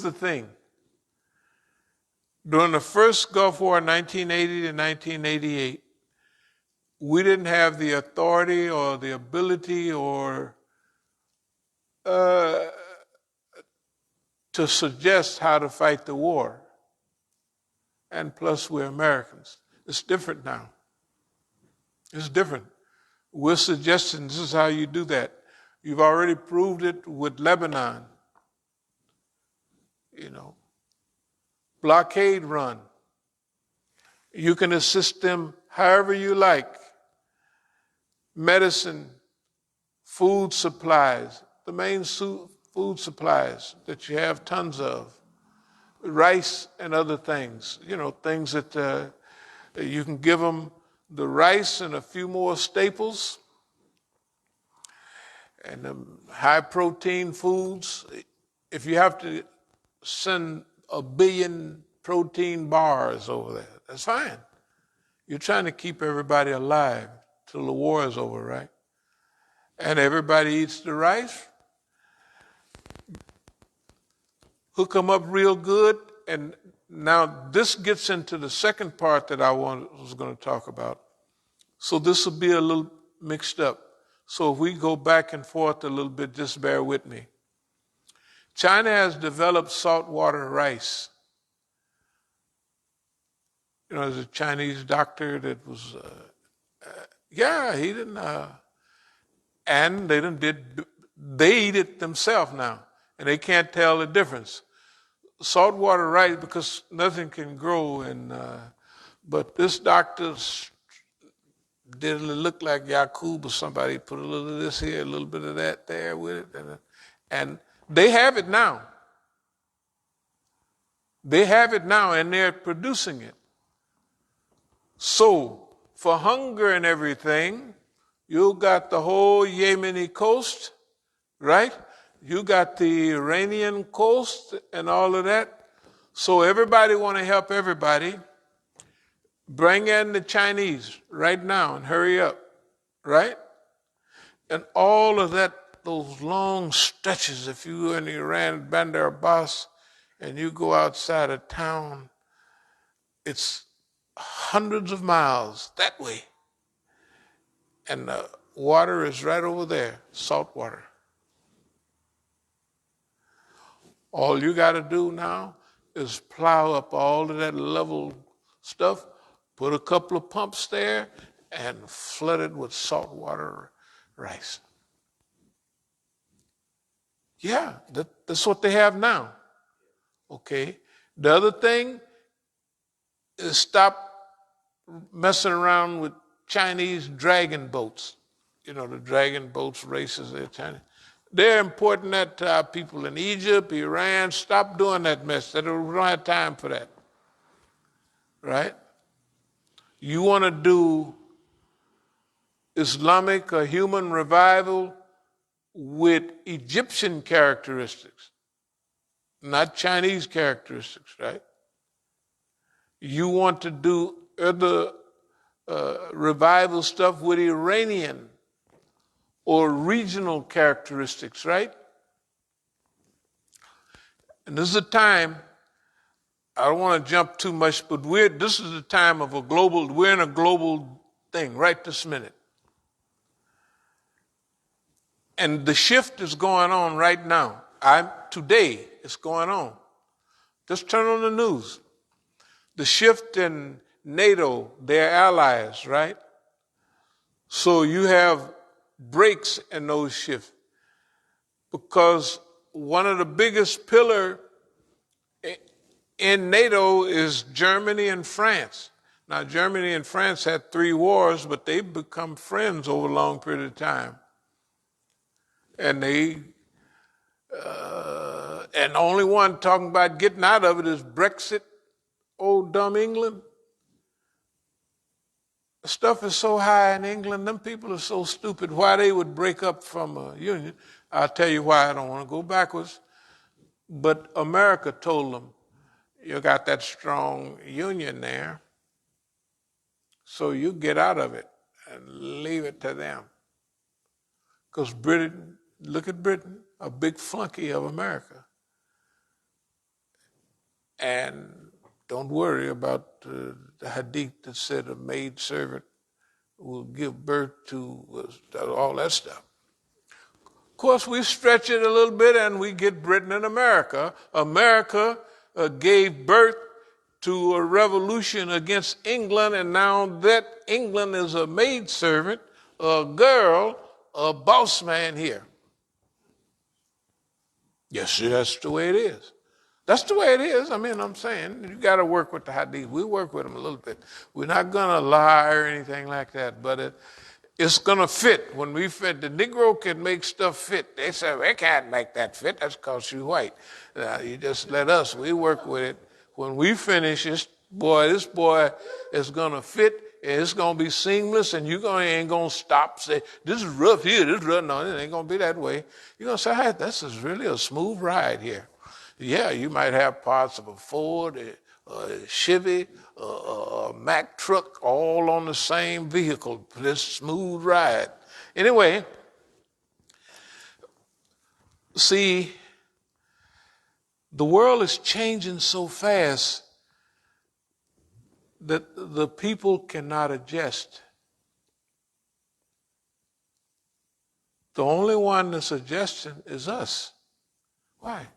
here's the thing. During the first Gulf War, 1980 to 1988, we didn't have the authority or the ability or to suggest how to fight the war. And plus, we're Americans. It's different now. It's different. We're suggesting this is how you do that. You've already proved it with Lebanon. Blockade run. You can assist them however you like. Medicine, food supplies, the main food supplies that you have tons of. Rice and other things, things that you can give them the rice and a few more staples and high protein foods. If you have to send 1 billion protein bars over there, that's fine. You're trying to keep everybody alive till the war is over, right? And everybody eats the rice. Hook them up real good. And now this gets into the second part that I was going to talk about. So this will be a little mixed up. So if we go back and forth a little bit, just bear with me. China has developed saltwater rice. There's a Chinese doctor that was, he didn't, and they eat it themselves now, and they can't tell the difference. Saltwater rice, because nothing can grow, but this doctor didn't look like Yaqub or somebody, put a little of this here, a little bit of that there with it, and they have it now. They have it now, and they're producing it. So, for hunger and everything, you got the whole Yemeni coast, right? You got the Iranian coast and all of that. So everybody want to help everybody. Bring in the Chinese right now and hurry up, right? And all of that, those long stretches, if you were in Iran, Bandar Abbas, and you go outside of town, it's hundreds of miles that way. And the water is right over there, salt water. All you got to do now is plow up all of that level stuff, put a couple of pumps there, and flood it with saltwater rice. Yeah, that's what they have now. Okay. The other thing is stop messing around with Chinese dragon boats. The dragon boats races they're Chinese. They're importing that to our people in Egypt, Iran. Stop doing that mess. We don't have time for that. Right? You want to do Islamic or human revival with Egyptian characteristics, not Chinese characteristics, right? You want to do other revival stuff with Iranian or regional characteristics, right? And this is a time, I don't want to jump too much, but this is the time of we're in a global thing right this minute. And the shift is going on right now. Today, it's going on. Just turn on the news. The shift in NATO, their allies, right? So you have breaks in those shifts. Because one of the biggest pillars in NATO is Germany and France. Now, Germany and France had 3 wars, but they've become friends over a long period of time. And and the only one talking about getting out of it is Brexit, old dumb England. The stuff is so high in England, them people are so stupid. Why they would break up from a union, I'll tell you why. I don't want to go backwards. But America told them, you got that strong union there, so you get out of it and leave it to them. Because Britain, look at Britain, a big flunky of America. And don't worry about the hadith that said a maid servant will give birth to all that stuff. Of course, we stretch it a little bit and we get Britain and America. America gave birth to a revolution against England, and now that England is a maidservant, a girl, a boss man here. Yes, that's the way it is. That's the way it is. I mean, I'm saying you got to work with the hadith. We work with them a little bit. We're not going to lie or anything like that, but it's going to fit. When we fit, the Negro can make stuff fit. They say, they can't make that fit. That's because you're white. You just let us. We work with it. When we finish, this boy is going to fit, and it's going to be seamless, and you ain't going to stop, say, this is rough here, this is rough. No, it ain't going to be that way. You're going to say, hey, this is really a smooth ride here. Yeah, you might have parts of a Ford, a Chevy, a Mack truck, all on the same vehicle, this smooth ride. Anyway, see, the world is changing so fast that the people cannot adjust. The only one that's adjusting is us. Why?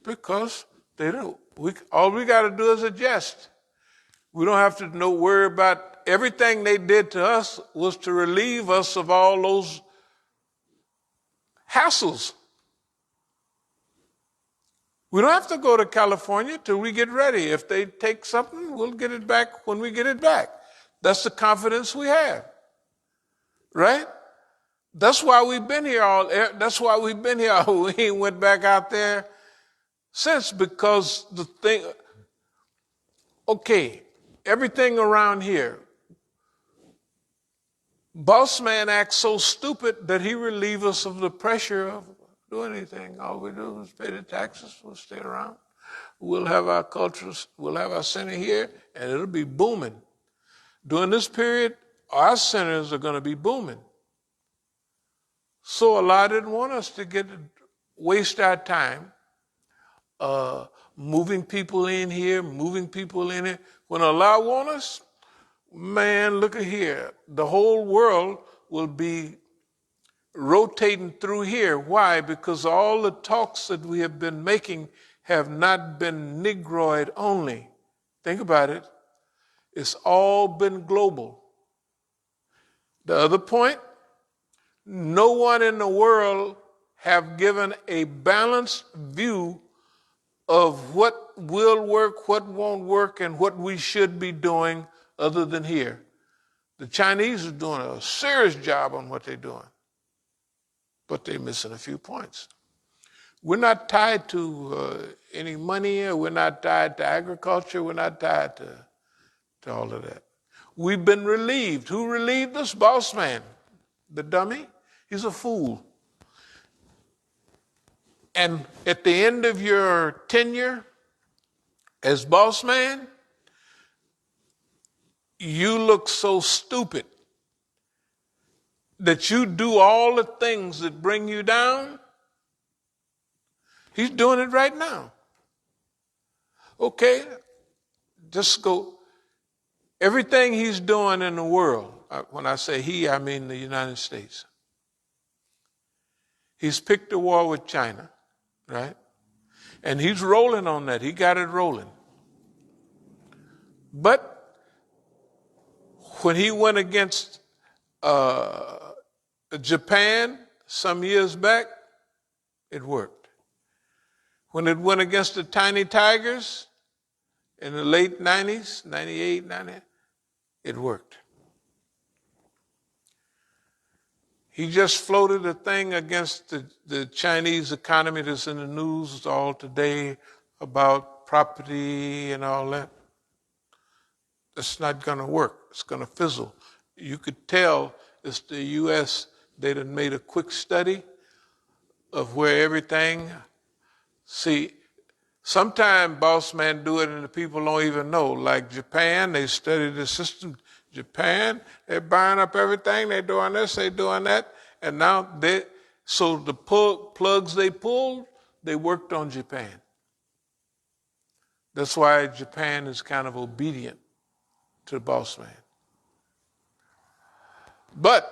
Because they don't. All we got to do is adjust. We don't have to worry about everything they did to us was to relieve us of all those hassles. We don't have to go to California till we get ready. If they take something, we'll get it back when we get it back. That's the confidence we have, right? That's why we've been here That's why we've been here. We ain't went back out there since, because the thing. Okay, everything around here. Boss man acts so stupid that he relieves us of the pressure of doing anything. All we do is pay the taxes. We'll stay around. We'll have our cultures. We'll have our center here, and it'll be booming. During this period, our centers are going to be booming. So Allah didn't want us to waste our time moving people in here, moving people in here. When Allah wants us, man, look at here. The whole world will be rotating through here. Why? Because all the talks that we have been making have not been Negroid only. Think about it. It's all been global. The other point, no one in the world have given a balanced view of what will work, what won't work, and what we should be doing other than here. The Chinese are doing a serious job on what they're doing, but they're missing a few points. We're not tied to any money. We're not tied to agriculture. We're not tied to all of that. We've been relieved. Who relieved us? Boss man. The dummy? He's a fool. And at the end of your tenure as boss man, you look so stupid that you do all the things that bring you down. He's doing it right now. Okay, just go. Everything he's doing in the world, when I say he, I mean the United States. He's picked a war with China, right? And he's rolling on that. He got it rolling. But when he went against Japan some years back, it worked. When it went against the tiny tigers in the late 90s, 98, 90, it worked. He just floated a thing against the Chinese economy that's in the news all today about property and all that. That's not going to work. It's going to fizzle. You could tell it's the U.S. They done made a quick study of where everything. See, sometimes boss men do it and the people don't even know. Like Japan, they study the system. Japan, they're buying up everything. They're doing this, they're doing that. And now so the plugs they pulled, they worked on Japan. That's why Japan is kind of obedient to the boss man. But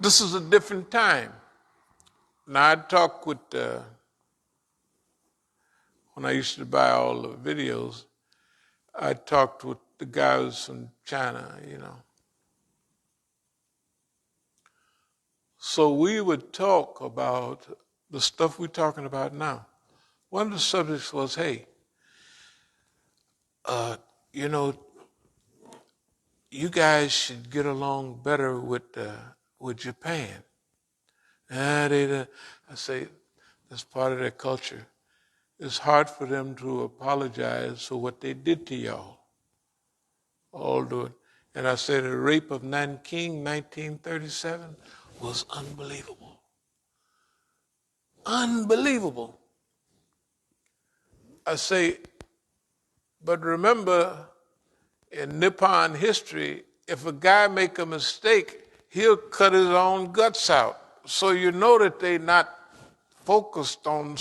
this is a different time. Now, I talk with, when I used to buy all the videos, I talked with the guys from China, So we would talk about the stuff we're talking about now. One of the subjects was, hey, you guys should get along better with Japan. I say, that's part of their culture. It's hard for them to apologize for what they did to y'all. All do it. And I said the rape of Nanking, 1937, was unbelievable. Unbelievable. I say, but remember, in Nippon history, if a guy make a mistake, he'll cut his own guts out. So you know that they're not focused on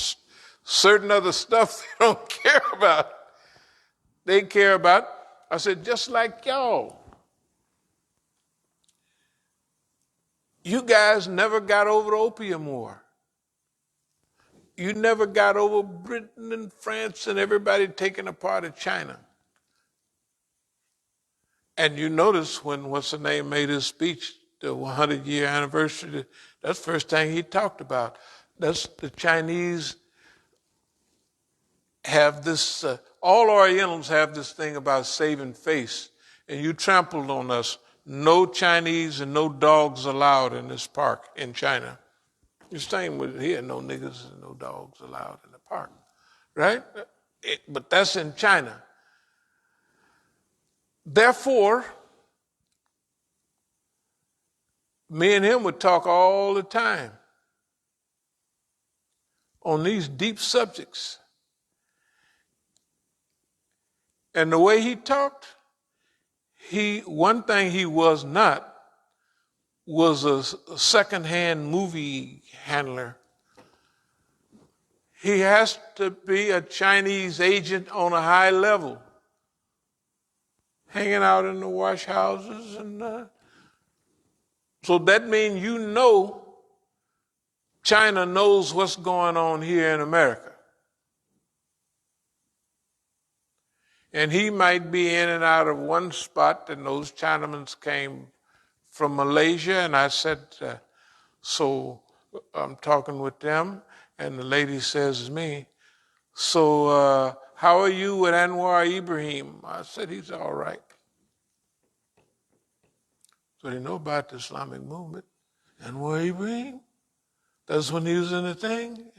certain other stuff they don't care about. They care about, I said, just like y'all. You guys never got over the Opium War. You never got over Britain and France and everybody taking a part of China. And you notice when what's-her-name made his speech, the 100-year anniversary, that's the first thing he talked about. That's the Chinese have this, all Orientals have this thing about saving face. And you trampled on us. No Chinese and no dogs allowed in this park in China. The same with here, no niggas and no dogs allowed in the park, right? But that's in China. Therefore, me and him would talk all the time on these deep subjects. And the way he talked, one thing he was not was a secondhand movie handler. He has to be a Chinese agent on a high level, hanging out in the wash houses. And so that means China knows what's going on here in America. And he might be in and out of one spot, and those Chinamans came from Malaysia, and I said, so I'm talking with them, and the lady says to me, so how are you with Anwar Ibrahim? I said, he's all right. So they know about the Islamic movement. Anwar Ibrahim? That's when he was in the thing?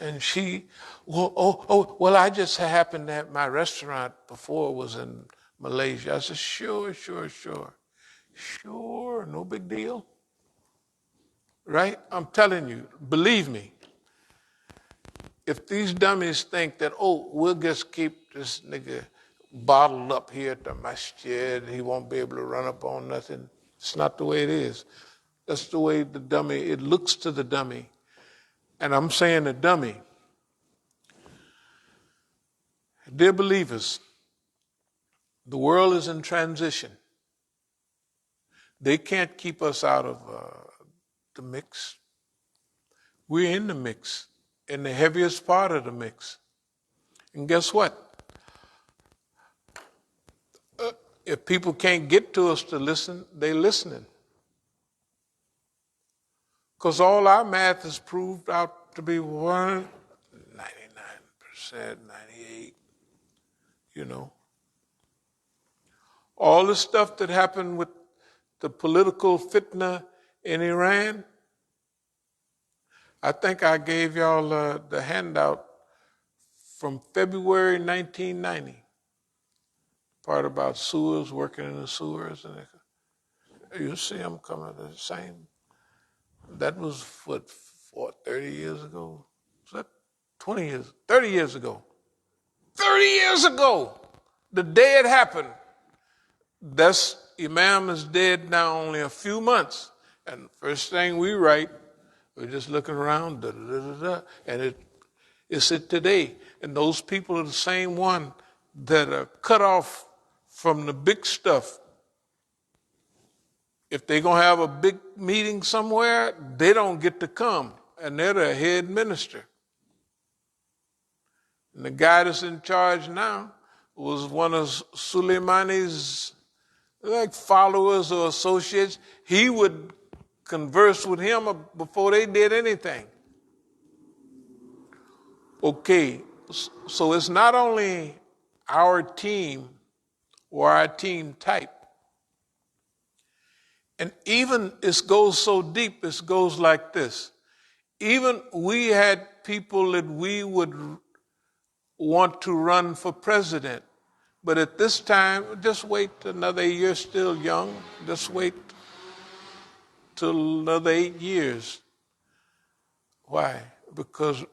And she, well, I just happened to have my restaurant before was in Malaysia. I said, sure. Sure, no big deal. Right? I'm telling you, believe me. If these dummies think that, we'll just keep this nigga bottled up here at the Masjid, he won't be able to run up on nothing. It's not the way it is. That's the way it looks to the dummy. And I'm saying the dummy. Dear believers, the world is in transition. They can't keep us out of the mix. We're in the mix, in the heaviest part of the mix. And guess what? If people can't get to us to listen, they're listening. Because all our math is proved out to be 99%, 98%, All the stuff that happened with the political fitna in Iran, I think I gave y'all the handout from February 1990. Part about sewers, working in the sewers. And you see them coming the same. That was, 30 years ago? Was that 20 years? 30 years ago. 30 years ago, the day it happened. Imam is dead now only a few months. And the first thing we write, we're just looking around, and It's it today. And those people are the same one that are cut off from the big stuff. If they're going to have a big meeting somewhere, they don't get to come, and they're the head minister. And the guy that's in charge now was one of Suleimani's followers or associates. He would converse with him before they did anything. Okay, so it's not only our team or our team type. And even it goes so deep, it goes like this. Even we had people that we would want to run for president. But at this time, just wait another year, still young. Just wait till another 8 years. Why? Because